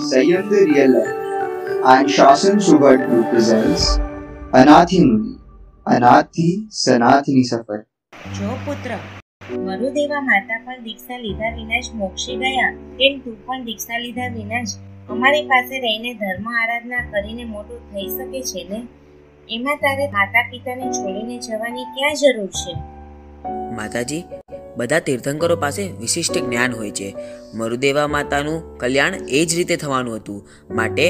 Sayyam the Real Life and Shasan Subadhu presents Anathi Muni, Anathi Sanatini Safar. જો પુત્ર, વરુદેવા માતા પણ દીક્ષા લીધા વિના જ મોક્ષે ગયા, તેમ તું પણ દીક્ષા લીધા વિના જ અમારી પાસે રહીને ધર્મ આરાધના કરીને મોટું થઈ શકે છે ને? એમાં તારે માતા પિતાને છોડીને જવાની ક્યાં જરૂર છે? માતાજી, બધા તીર્થંકરો પાસે વિશિષ્ટ જ્ઞાન હોય છે. મરુદેવા માતાનું કલ્યાણ એ જ રીતે થવાનું હતું, માટે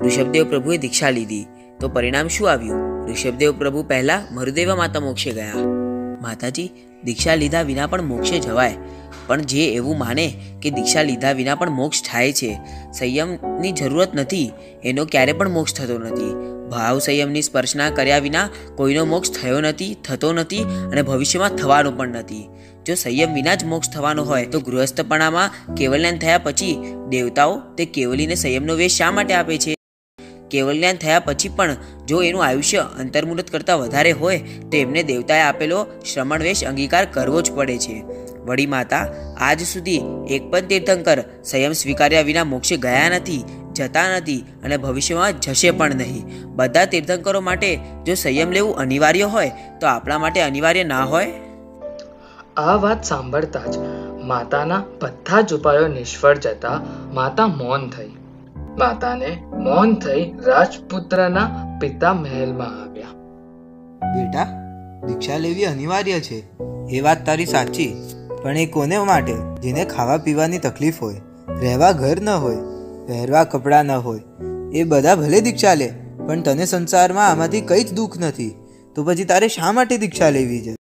ઋષભદેવ પ્રભુએ દીક્ષા લીધી. તો પરિણામ શું આવ્યું? ઋષભદેવ પ્રભુ પહેલા મરુદેવા માતા મોક્ષે ગયા. માતાજી, દીક્ષા લીધા વિના પણ મોક્ષે જવાય, પણ જે એવું માને કે દીક્ષા લીધા વિના પણ મોક્ષ થાય છે, સંયમની જરૂરત નથી, એનો ક્યારે પણ મોક્ષ થતો નથી. ભાવ સંયમની સ્પર્શના કર્યા વિના કોઈનો મોક્ષ થયો નથી, થતો નથી અને ભવિષ્યમાં થવાનો પણ નથી. જો સંયમ વિના જ મોક્ષ થવાનો હોય તો ગૃહસ્થપણામાં કેવલ્યાન થયા પછી દેવતાઓ તે કેવલીને સંયમનો વેશ શા માટે આપે છે? કેવલ્યાન થયા પછી પણ જો એનું આયુષ્ય અંતર્મુહૂર્ત કરતાં વધારે હોય તો એમને દેવતાએ આપેલો શ્રમણ વેશ અંગીકાર કરવો જ પડે છે. વળી માતા, આજ સુધી એક પણ તીર્થંકર સંયમ સ્વીકાર્યા વિના મોક્ષે ગયા નથી, જતા નથી અને ભવિષ્યમાં જશે પણ નહીં. બધા તીર્થંકરો માટે જો સંયમ લેવું અનિવાર્ય હોય તો આપણા માટે અનિવાર્ય ના હોય? આ વાત સાંભળતા જ માતાના બધા જ ઉપાયો નિષ્ફળ જતા માતા મૌન થઈ. માતાને મૌન થઈ રાજપુત્રના પિતા મહેલમાં આવ્યા. બેટા, દીક્ષા લેવી અનિવાર્ય છે, એ વાત તારી સાચી, પણ એ કોને માટે? જેને ખાવા પીવાની તકલીફ હોય, રહેવા ઘર ન હોય, પહેરવા કપડાં ન હોય, એ બધા ભલે દીક્ષા લે, પણ તને સંસારમાં આમાંથી કંઈ જ દુઃખ નથી, તો પછી તારે શા માટે દીક્ષા લેવી છે?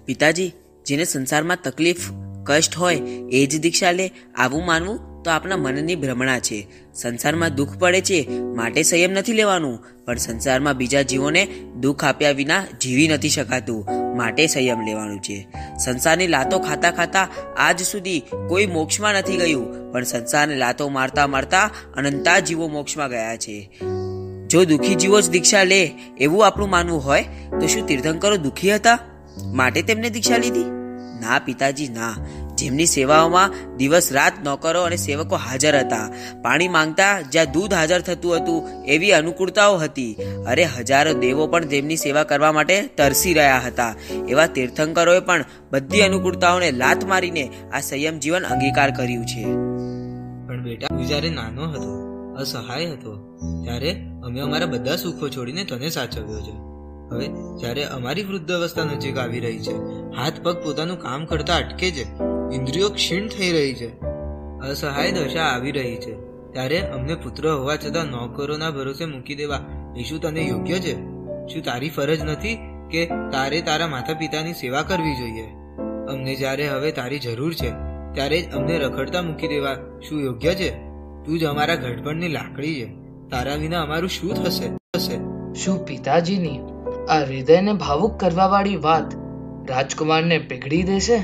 પિતાજી, જેને સંસારમાં તકલીફ કષ્ટ હોય એ જ દીક્ષા લે, આવું માનવું તો આપણા મનની ભ્રમણા છે. સંસારમાં દુઃખ પડે છે માટે સંયમ નથી લેવાનું, પણ સંસારમાં બીજા જીવોને દુઃખ આપ્યા વિના જીવી નથી શકાતું, માટે સંયમ લેવાનું છે. સંસારની લાતો ખાતા ખાતા આજ સુધી કોઈ મોક્ષમાં નથી ગયું, પણ સંસારને લાતો મારતા મારતા અનંતા જીવો મોક્ષમાં ગયા છે. જો દુઃખી જીવો જ દીક્ષા લે એવું આપણું માનવું હોય તો શું તીર્થંકરો દુઃખી હતા માટે તેમને દીક્ષા લીધી? ના પિતાજી, ના. જેમની સેવાઓમાં દિવસ રાત નોકરો અને સેવકો હાજર હતા, પાણી માંગતા જ્યાં દૂધ હાજર થતું હતું એવી અનુકૂળતાઓ હતી. અરે, હજારો દેવો પણ તેમની સેવા કરવા માટે તરસી રહ્યા હતા. એવા તીર્થંકરોએ પણ બધી અનુકૂળતાઓને લાત મારીને આ સંયમ જીવન અંગીકાર કર્યું છે. પણ બેટા, તું જ્યારે નાનો હતો, અસહાય હતો, ત્યારે અમે અમારા બધા સુખો છોડીને તને સાચવ્યો છે. હવે જ્યારે અમારી વૃદ્ધ અવસ્થા નજીક આવી રહી છે, હાથ પગ પોતાનું કામ કરતા અટકે છે, ઇન્દ્રિયો ક્ષીણ થઈ રહી છે, અસહાય દશા આવી રહી છે, ત્યારે અમને પુત્ર હોવા છતાં નોકરોના ભરોસે મૂકી દેવા એ શું તને યોગ્ય છે? શું તારી ફરજ નથી કે તારે તારા માતા પિતાની સેવા કરવી જોઈએ? અમને જ્યારે હવે તારી જરૂર છે ત્યારે જ અમને રખડતા મૂકી દેવા શું યોગ્ય છે? તું જ અમારા ઘડપણની લાકડી છે, તારા વિના અમારું શું થશે? શું પિતાજીની આ હૃદયને ભાવુક કરવા વાળી વાત રાજકુમારને પીગળી દેશે?